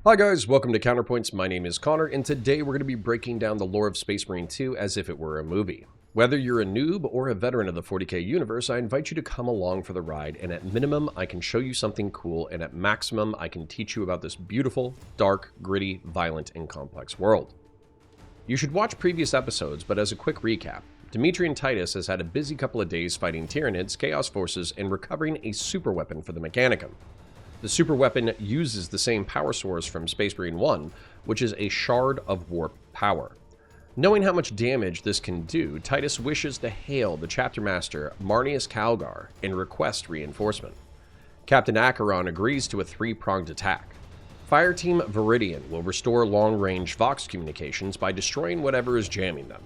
Hi guys, welcome to Counterpoints. My name is Connor, and today we're going to be breaking down the lore of Space Marine 2 as if it were a movie. Whether you're a noob or a veteran of the 40k universe, I invite you to come along for the ride, and at minimum, I can show you something cool, and at maximum, I can teach you about this beautiful, dark, gritty, violent, and complex world. You should watch previous episodes, but as a quick recap, Dimitri and Titus has had a busy couple of days fighting Tyranids, Chaos Forces, and recovering a super weapon for the Mechanicum. The super weapon uses the same power source from Space Marine 1, which is a shard of warp power. Knowing how much damage this can do, Titus wishes to hail the chapter master Marnius Calgar and request reinforcement. Captain Acheron agrees to a three-pronged attack. Fireteam Viridian will restore long-range Vox communications by destroying whatever is jamming them.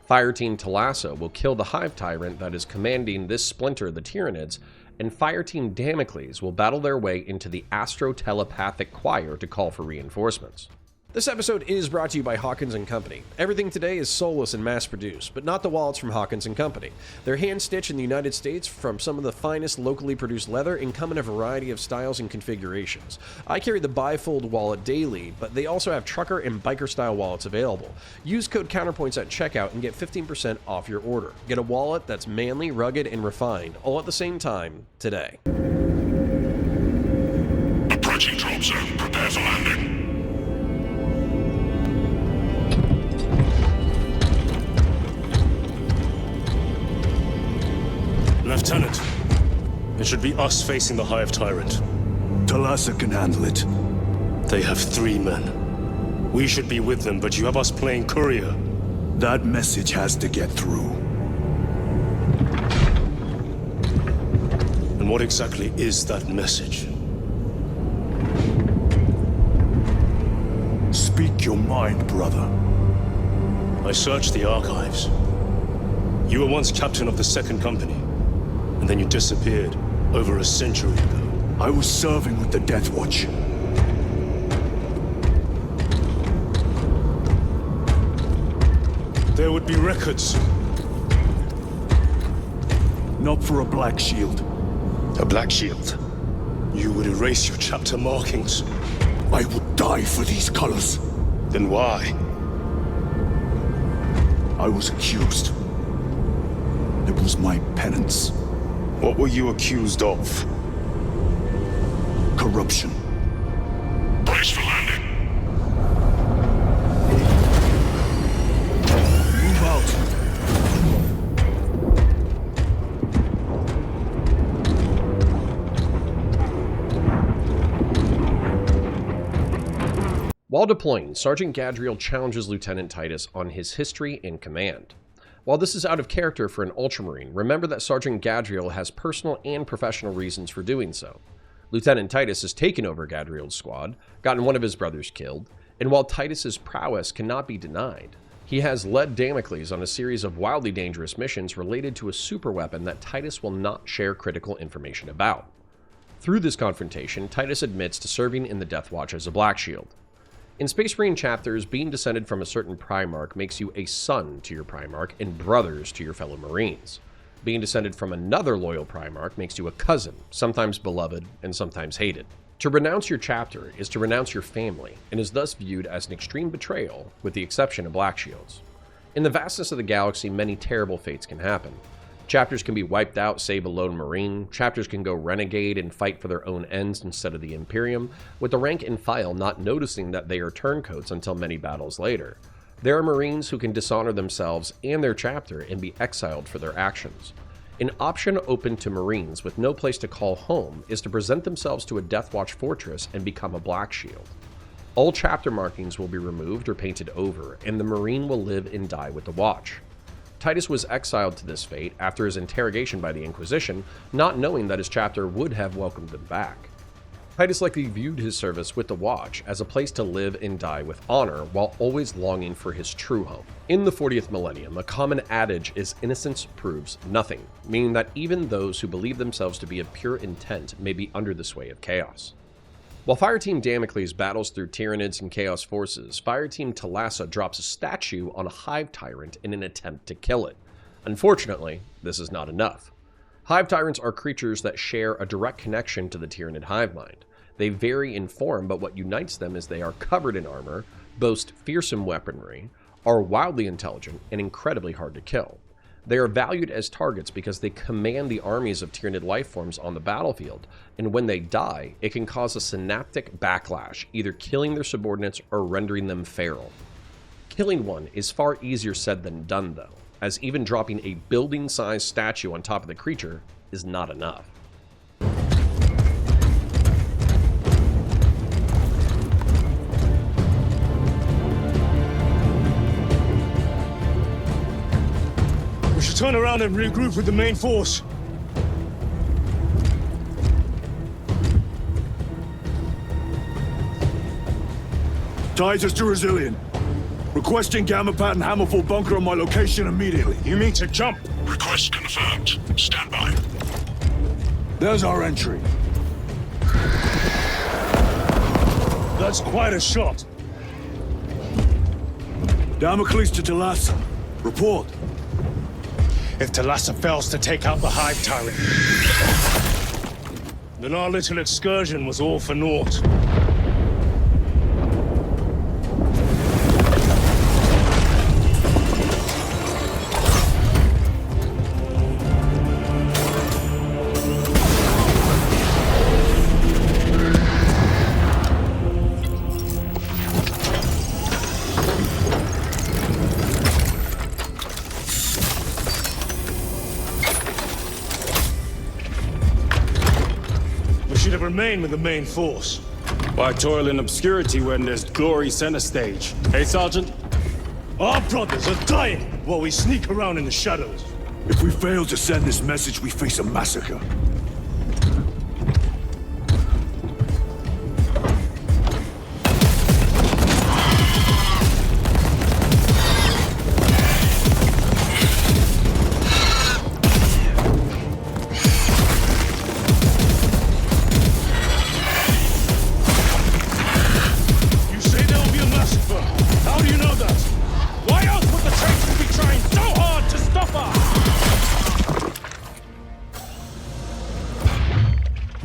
Fireteam Thalassa will kill the Hive Tyrant that is commanding this splinter of the Tyranids, and Fireteam Damocles will battle their way into the Astro-Telepathic Choir to call for reinforcements. This episode is brought to you by Hawkins & Company. Everything today is soulless and mass-produced, but not the wallets from Hawkins & Company. They're hand-stitched in the United States from some of the finest locally produced leather and come in a variety of styles and configurations. I carry the bifold wallet daily, but they also have trucker and biker-style wallets available. Use code COUNTERPOINTS at checkout and get 15% off your order. Get a wallet that's manly, rugged, and refined, all at the same time, today. Approaching drop zone. Prepare for landing. Lieutenant, it should be us facing the Hive Tyrant. Thalassa can handle it. They have 3 men. We should be with them, but you have us playing courier. That message has to get through. And what exactly is that message? Speak your mind, brother. I searched the archives. You were once captain of the 2nd Company, and then you disappeared over a century ago. I was serving with the Death Watch. There would be records. Not for a Black Shield. A Black Shield? You would erase your chapter markings. I would die for these colors. Then why? I was accused. It was my penance. What were you accused of? Corruption. Brace for landing. Move out. While deploying, Sergeant Gadriel challenges Lieutenant Titus on his history and command. While this is out of character for an Ultramarine, remember that Sergeant Gadriel has personal and professional reasons for doing so. Lieutenant Titus has taken over Gadriel's squad, gotten one of his brothers killed, and while Titus's prowess cannot be denied, he has led Damocles on a series of wildly dangerous missions related to a superweapon that Titus will not share critical information about. Through this confrontation, Titus admits to serving in the Death Watch as a Black Shield. In Space Marine chapters, being descended from a certain Primarch makes you a son to your Primarch and brothers to your fellow Marines. Being descended from another loyal Primarch makes you a cousin, sometimes beloved and sometimes hated. To renounce your chapter is to renounce your family, and is thus viewed as an extreme betrayal, with the exception of Black Shields. In the vastness of the galaxy, many terrible fates can happen. Chapters can be wiped out, save a lone Marine. Chapters can go renegade and fight for their own ends instead of the Imperium, with the rank and file not noticing that they are turncoats until many battles later. There are Marines who can dishonor themselves and their chapter and be exiled for their actions. An option open to Marines with no place to call home is to present themselves to a Death Watch fortress and become a Black Shield. All chapter markings will be removed or painted over, and the Marine will live and die with the Watch. Titus was exiled to this fate after his interrogation by the Inquisition, not knowing that his chapter would have welcomed him back. Titus likely viewed his service with the Watch as a place to live and die with honor while always longing for his true home. In the 40th millennium, a common adage is innocence proves nothing, meaning that even those who believe themselves to be of pure intent may be under the sway of chaos. While Fireteam Damocles battles through Tyranids and Chaos Forces, Fireteam Thalassa drops a statue on a Hive Tyrant in an attempt to kill it. Unfortunately, this is not enough. Hive Tyrants are creatures that share a direct connection to the Tyranid hive mind. They vary in form, but what unites them is they are covered in armor, boast fearsome weaponry, are wildly intelligent, and incredibly hard to kill. They are valued as targets because they command the armies of Tyranid lifeforms on the battlefield, and when they die, it can cause a synaptic backlash, either killing their subordinates or rendering them feral. Killing one is far easier said than done though, as even dropping a building-sized statue on top of the creature is not enough. We should turn around and regroup with the main force. Titus to Resilient. Requesting Gamma Pat and Hammerfall bunker on my location immediately. You mean to jump? Request confirmed. Stand by. There's our entry. That's quite a shot. Damocles to Talassa. Report. If Talassa fails to take out the Hive Tyrant, then our little excursion was all for naught. Remain with the main force. Why toil in obscurity when there's glory center stage? Hey, Sergeant? Our brothers are dying while we sneak around in the shadows. If we fail to send this message, we face a massacre.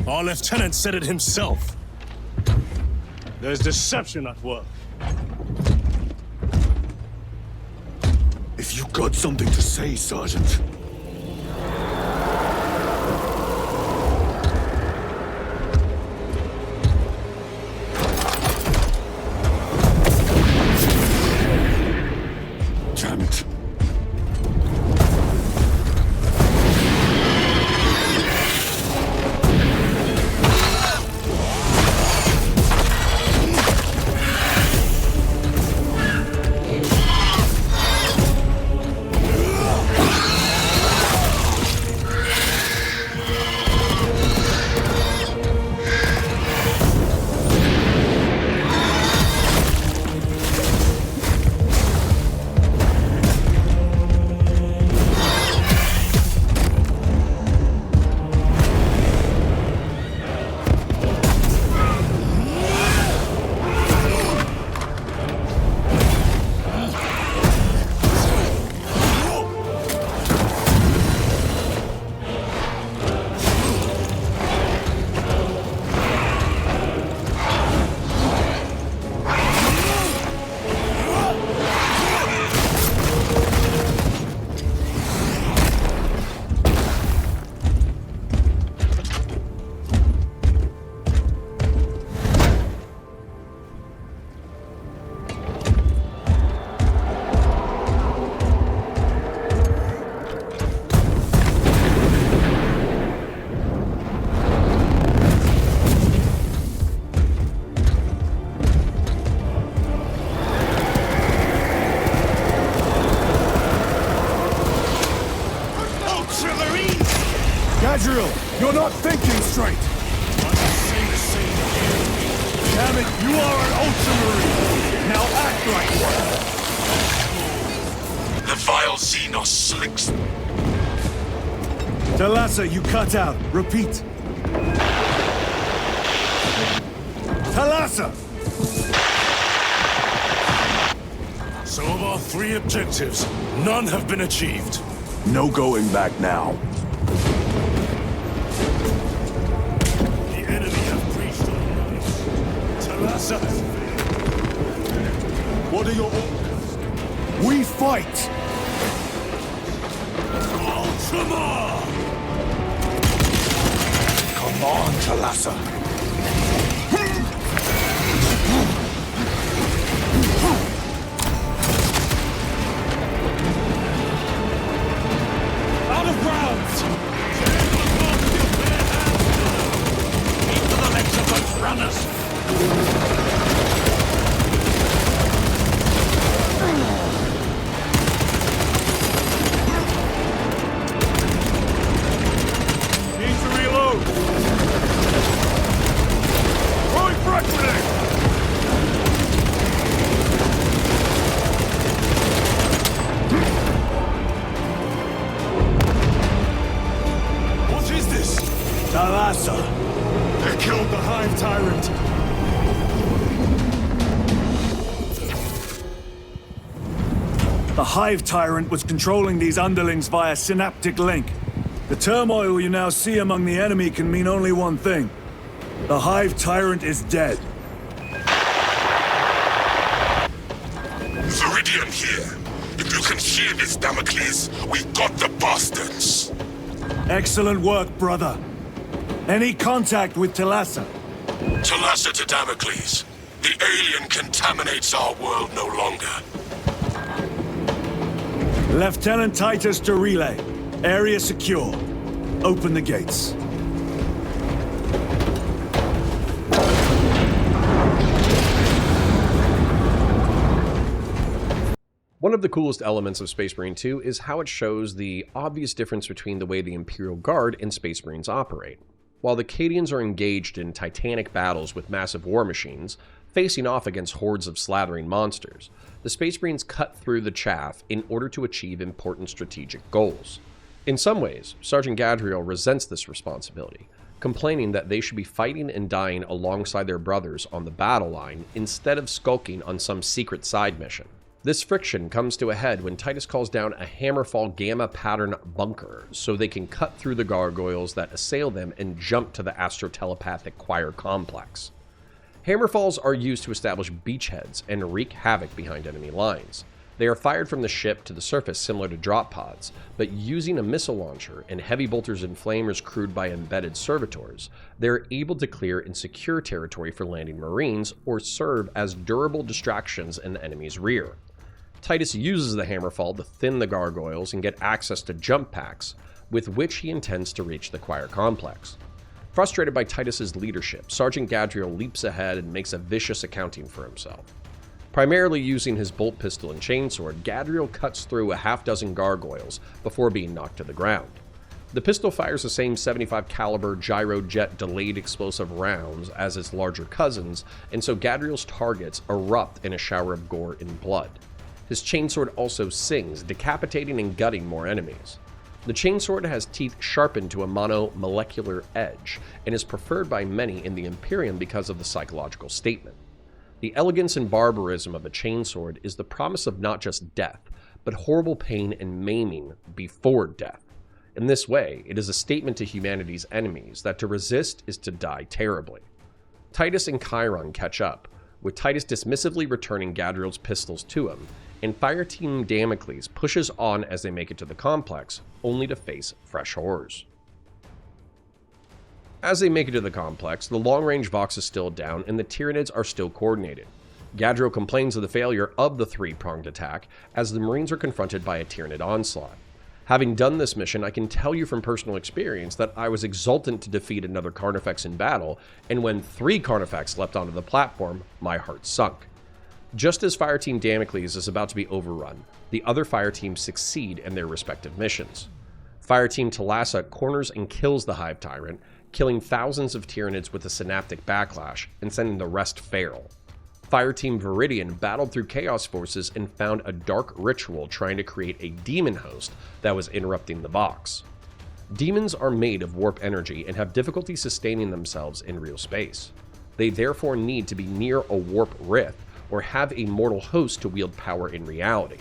Our lieutenant said it himself. There's deception at work. If you got something to say, Sergeant. Damn it. Gadriel, you're not thinking straight! Damn it, you are an Ultramarine! Now act like one! The vile Xenos slicks. Talassa, you cut out. Repeat. Talassa! So of our 3 objectives, none have been achieved. No going back now. The enemy have breached our Talassa! What are your orders? We fight! Ultramar! Come on, Talassa! Out of rounds! Into the legs of those runners! Need to reload! Throwing frag grenade! What is this? Talassa! They killed the Hive Tyrant! The Hive Tyrant was controlling these underlings via synaptic link. The turmoil you now see among the enemy can mean only one thing. The Hive Tyrant is dead. Viridian here. If you can shield this, Damocles, we got the bastards. Excellent work, brother. Any contact with Talassa? Talassa to Damocles. The alien contaminates our world no longer. Lieutenant Titus to relay. Area secure. Open the gates. One of the coolest elements of Space Marine 2 is how it shows the obvious difference between the way the Imperial Guard and Space Marines operate. While the Cadians are engaged in titanic battles with massive war machines, facing off against hordes of slathering monsters, the Space Marines cut through the chaff in order to achieve important strategic goals. In some ways, Sergeant Gadriel resents this responsibility, complaining that they should be fighting and dying alongside their brothers on the battle line instead of skulking on some secret side mission. This friction comes to a head when Titus calls down a Hammerfall Gamma pattern bunker so they can cut through the gargoyles that assail them and jump to the astro-telepathic choir complex. Hammerfalls are used to establish beachheads and wreak havoc behind enemy lines. They are fired from the ship to the surface similar to drop pods, but using a missile launcher and heavy bolters and flamers crewed by embedded servitors, they are able to clear and secure territory for landing Marines or serve as durable distractions in the enemy's rear. Titus uses the Hammerfall to thin the gargoyles and get access to jump packs, with which he intends to reach the choir complex. Frustrated by Titus's leadership, Sergeant Gadriel leaps ahead and makes a vicious accounting for himself. Primarily using his bolt pistol and chainsword, Gadriel cuts through a half-dozen gargoyles before being knocked to the ground. The pistol fires the same .75 caliber gyrojet delayed explosive rounds as its larger cousins, and so Gadriel's targets erupt in a shower of gore and blood. His chainsword also sings, decapitating and gutting more enemies. The chainsword has teeth sharpened to a monomolecular edge, and is preferred by many in the Imperium because of the psychological statement. The elegance and barbarism of a chainsword is the promise of not just death, but horrible pain and maiming before death. In this way, it is a statement to humanity's enemies that to resist is to die terribly. Titus and Chiron catch up, with Titus dismissively returning Gadriel's pistols to him, and Fireteam Damocles pushes on as they make it to the complex, only to face fresh horrors. As they make it to the complex, the long-range Vox is still down and the Tyranids are still coordinated. Gadriel complains of the failure of the three-pronged attack as the Marines are confronted by a Tyranid onslaught. Having done this mission, I can tell you from personal experience that I was exultant to defeat another Carnifex in battle, and when 3 Carnifex leapt onto the platform, my heart sunk. Just as Fireteam Damocles is about to be overrun, the other fireteams succeed in their respective missions. Fireteam Talassa corners and kills the Hive Tyrant, killing thousands of Tyranids with a synaptic backlash and sending the rest feral. Fireteam Viridian battled through Chaos forces and found a dark ritual trying to create a demon host that was interrupting the Vox. Demons are made of warp energy and have difficulty sustaining themselves in real space. They therefore need to be near a warp rift or have a mortal host to wield power in reality.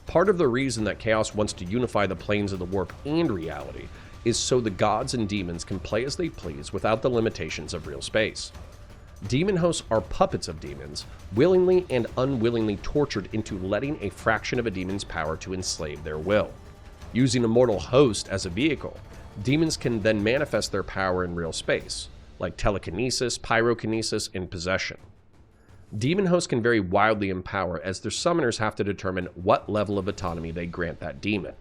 Part of the reason that Chaos wants to unify the planes of the warp and reality is so the gods and demons can play as they please without the limitations of real space. Demon hosts are puppets of demons, willingly and unwillingly tortured into letting a fraction of a demon's power to enslave their will. Using a mortal host as a vehicle, demons can then manifest their power in real space, like telekinesis, pyrokinesis, and possession. Demon hosts can vary wildly in power, as their summoners have to determine what level of autonomy they grant that demon.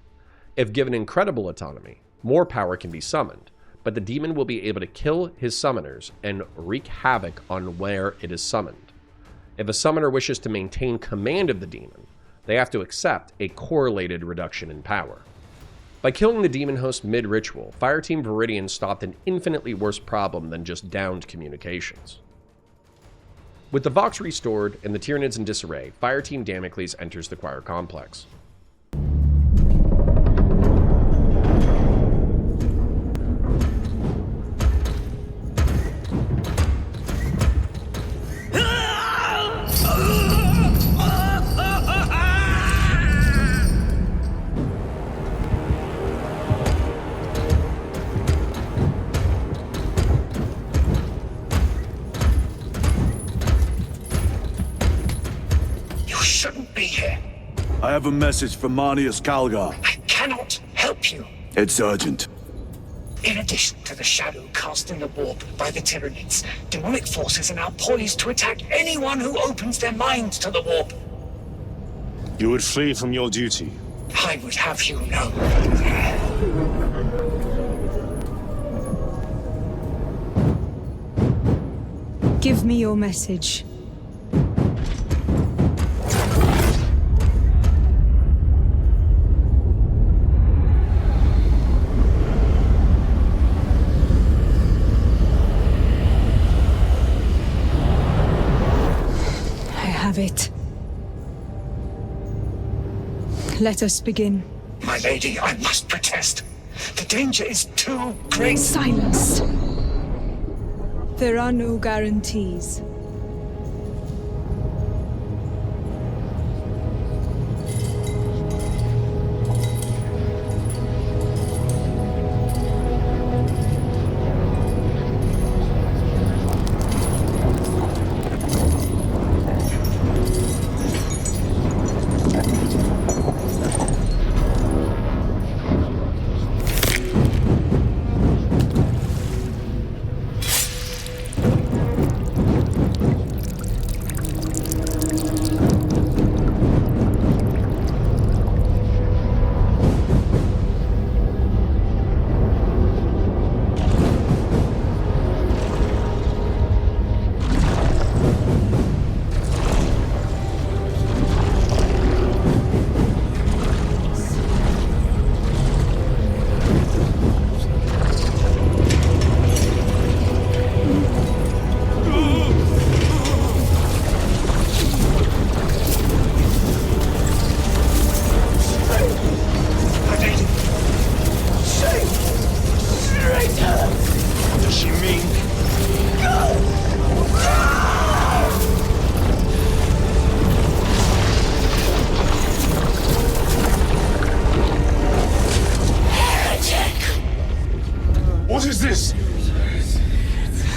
If given incredible autonomy, more power can be summoned, but the demon will be able to kill his summoners and wreak havoc on where it is summoned. If a summoner wishes to maintain command of the demon, they have to accept a correlated reduction in power. By killing the demon host mid-ritual, Fireteam Viridian stopped an infinitely worse problem than just downed communications. With the Vox restored and the Tyranids in disarray, Fireteam Damocles enters the choir complex. I have a message from Marnius Calgar. I cannot help you. It's urgent. In addition to the shadow cast in the warp by the Tyranids, demonic forces are now poised to attack anyone who opens their mind to the warp. You would flee from your duty. I would have you know. Give me your message. It. Let us begin. My lady, I must protest. The danger is too great. Silence. There are no guarantees.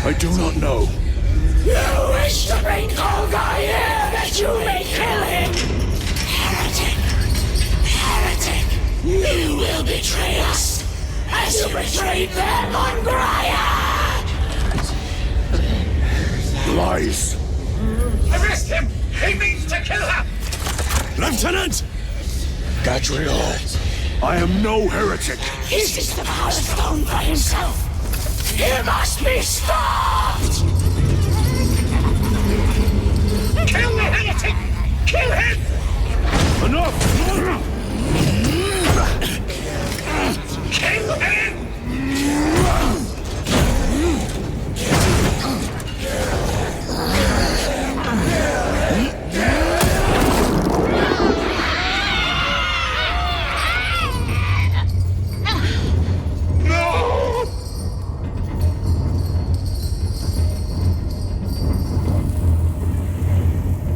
I do not know. You wish to bring Golgar here that you may kill him! Heretic! Heretic! You will betray us as you betrayed them on Graia! Lies. Arrest him! He means to kill her! Lieutenant! Gadriel, I am no heretic. Is this the power stone for himself? He must be stopped! Kill the heretic! Kill him! Enough! Kill him!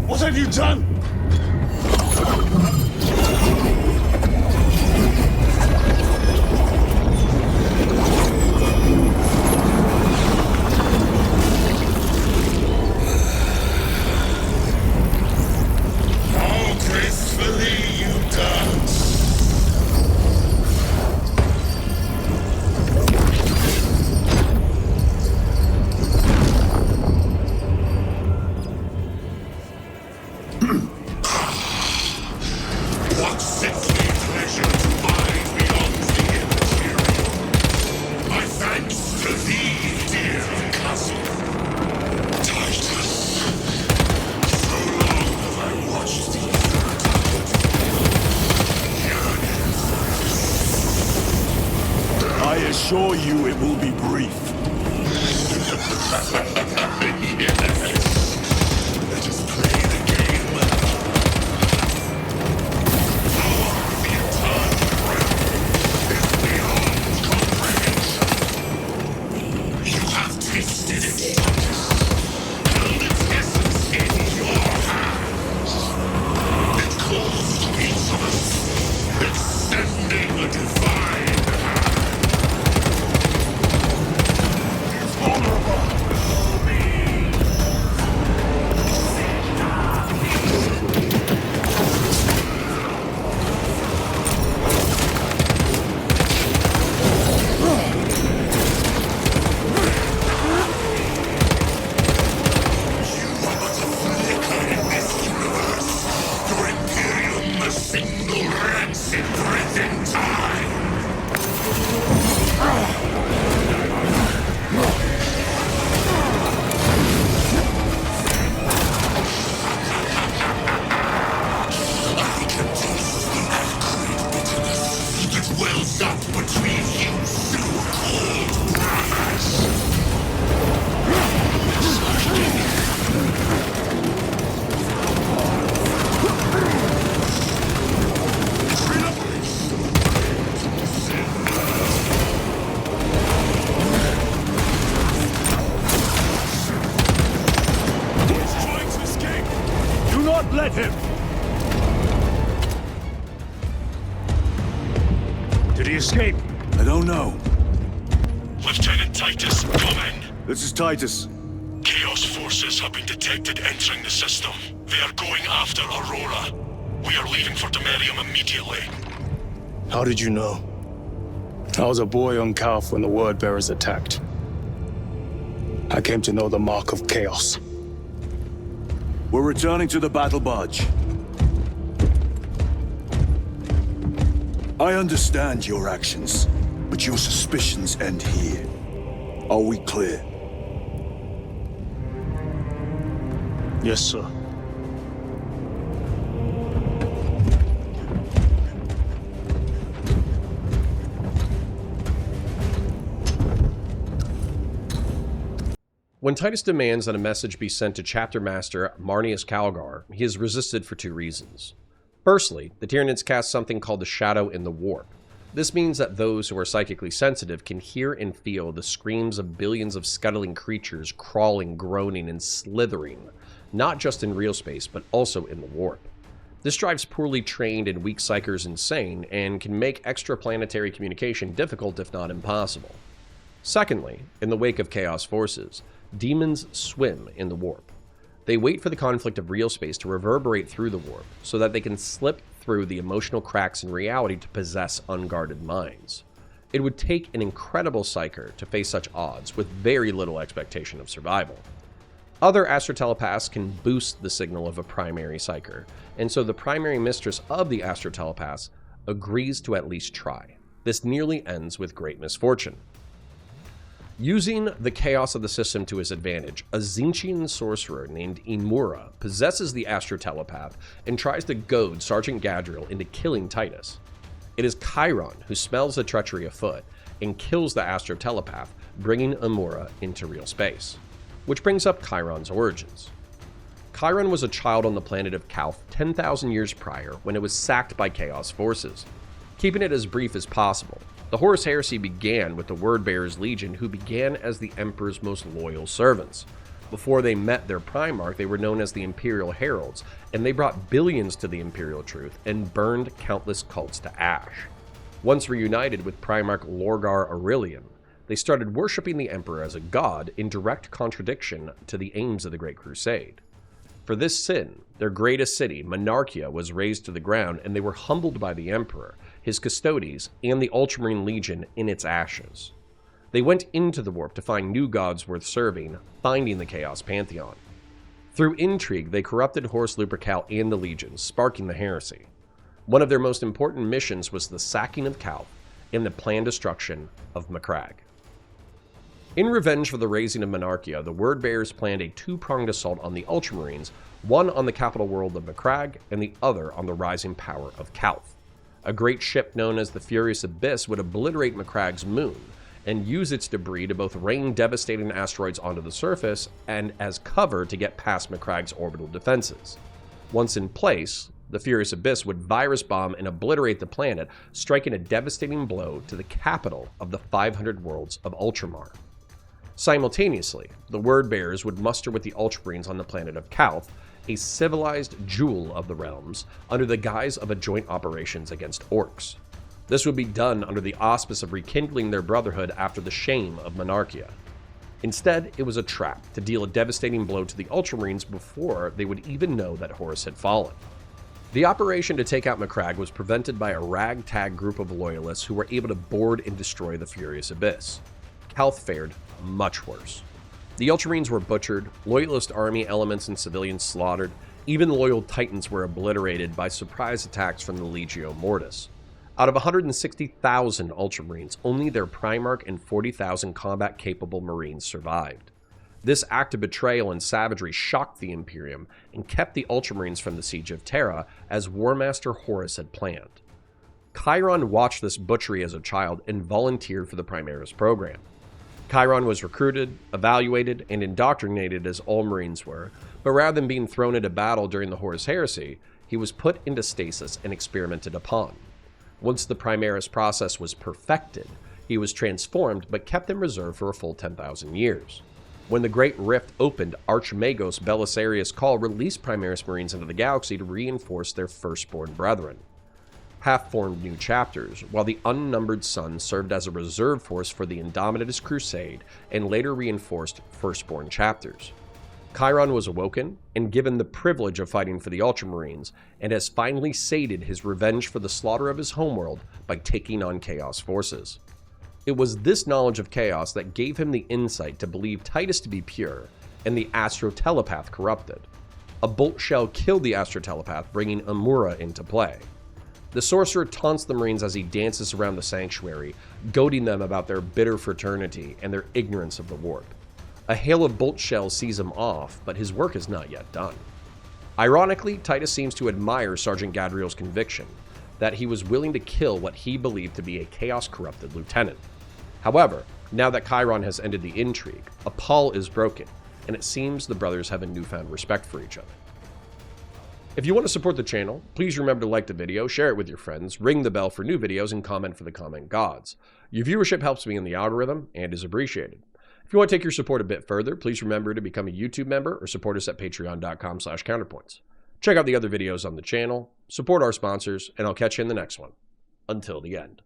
What have you done? last. Titus, so long have I watched thee. I assure you it will be brief. Yes. Let us play the game. Our eternal realm is beyond comprehension. You have tasted it, Titus. Held its essence in your hands. It calls to each of us, extending a divine hand. Vulnerable. Wells up between you so-called brothers. He's trying to escape! Do not let him! Did he escape? I don't know. Lieutenant Titus, come in. This is Titus. Chaos forces have been detected entering the system. They are going after Aurora. We are leaving for Demerium immediately. How did you know? I was a boy on Calf when the Word Bearers attacked. I came to know the mark of chaos. We're returning to the battle barge. I understand your actions, but your suspicions end here. Are we clear? Yes, sir. When Titus demands that a message be sent to Chapter Master Marnius Calgar, he is resisted for two reasons. Firstly, the Tyranids cast something called the Shadow in the Warp. This means that those who are psychically sensitive can hear and feel the screams of billions of scuttling creatures crawling, groaning, and slithering, not just in real space, but also in the Warp. This drives poorly trained and weak psychers insane, and can make extraplanetary communication difficult if not impossible. Secondly, in the wake of Chaos forces, demons swim in the Warp. They wait for the conflict of real space to reverberate through the Warp, so that they can slip through the emotional cracks in reality to possess unguarded minds. It would take an incredible psyker to face such odds with very little expectation of survival. Other astrotelepaths can boost the signal of a primary psyker, and so the primary mistress of the astrotelepaths agrees to at least try. This nearly ends with great misfortune. Using the chaos of the system to his advantage, a Tzeentchian sorcerer named Imura possesses the astrotelepath and tries to goad Sergeant Gadriel into killing Titus. It is Chiron who smells the treachery afoot and kills the astrotelepath, bringing Imura into real space. Which brings up Chiron's origins. Chiron was a child on the planet of Calf 10,000 years prior when it was sacked by Chaos forces. Keeping it as brief as possible, the Horus Heresy began with the Word-Bearers Legion, who began as the Emperor's most loyal servants. Before they met their Primarch, they were known as the Imperial Heralds, and they brought billions to the Imperial Truth and burned countless cults to ash. Once reunited with Primarch Lorgar Aurelian, they started worshipping the Emperor as a god in direct contradiction to the aims of the Great Crusade. For this sin, their greatest city, Monarchia, was razed to the ground, and they were humbled by the Emperor, his custodes, and the Ultramarine Legion in its ashes. They went into the Warp to find new gods worth serving, finding the Chaos Pantheon. Through intrigue, they corrupted Horus Lupercal and the Legion, sparking the heresy. One of their most important missions was the sacking of Calf and the planned destruction of Macragge. In revenge for the raising of Monarchia, the Wordbearers planned a two-pronged assault on the Ultramarines, one on the capital world of Macragge and the other on the rising power of Calth. A great ship known as the Furious Abyss would obliterate Macragge's moon, and use its debris to both rain devastating asteroids onto the surface and as cover to get past Macragge's orbital defenses. Once in place, the Furious Abyss would virus bomb and obliterate the planet, striking a devastating blow to the capital of the 500 worlds of Ultramar. Simultaneously, the Wordbearers would muster with the Ultramarines on the planet of Calth, a civilized jewel of the realms, under the guise of a joint operations against orcs. This would be done under the auspice of rekindling their brotherhood after the shame of Monarchia. Instead, it was a trap to deal a devastating blow to the Ultramarines before they would even know that Horus had fallen. The operation to take out Macragge was prevented by a ragtag group of loyalists who were able to board and destroy the Furious Abyss. Calth fared much worse. The Ultramarines were butchered, loyalist army elements and civilians slaughtered, even loyal Titans were obliterated by surprise attacks from the Legio Mortis. Out of 160,000 Ultramarines, only their Primarch and 40,000 combat-capable Marines survived. This act of betrayal and savagery shocked the Imperium and kept the Ultramarines from the Siege of Terra, as War Master Horus had planned. Chiron watched this butchery as a child and volunteered for the Primaris program. Chiron was recruited, evaluated, and indoctrinated as all Marines were, but rather than being thrown into battle during the Horus Heresy, he was put into stasis and experimented upon. Once the Primaris process was perfected, he was transformed but kept in reserve for a full 10,000 years. When the Great Rift opened, Archmagos Belisarius Cawl released Primaris Marines into the galaxy to reinforce their firstborn brethren. Half-formed new chapters, while the unnumbered Suns served as a reserve force for the Indomitus Crusade and later reinforced firstborn chapters. Chiron was awoken and given the privilege of fighting for the Ultramarines, and has finally sated his revenge for the slaughter of his homeworld by taking on Chaos forces. It was this knowledge of Chaos that gave him the insight to believe Titus to be pure and the Astro-Telepath corrupted. A bolt shell killed the Astro-Telepath, bringing Amura into play. The sorcerer taunts the Marines as he dances around the sanctuary, goading them about their bitter fraternity and their ignorance of the warp. A hail of bolt shells sees him off, but his work is not yet done. Ironically, Titus seems to admire Sergeant Gadriel's conviction that he was willing to kill what he believed to be a chaos-corrupted lieutenant. However, now that Chiron has ended the intrigue, a pall is broken, and it seems the brothers have a newfound respect for each other. If you want to support the channel, please remember to like the video, share it with your friends, ring the bell for new videos, and comment for the comment gods. Your viewership helps me in the algorithm and is appreciated. If you want to take your support a bit further, please remember to become a YouTube member or support us at patreon.com/counterpoints. Check out the other videos on the channel, support our sponsors, and I'll catch you in the next one. Until the end.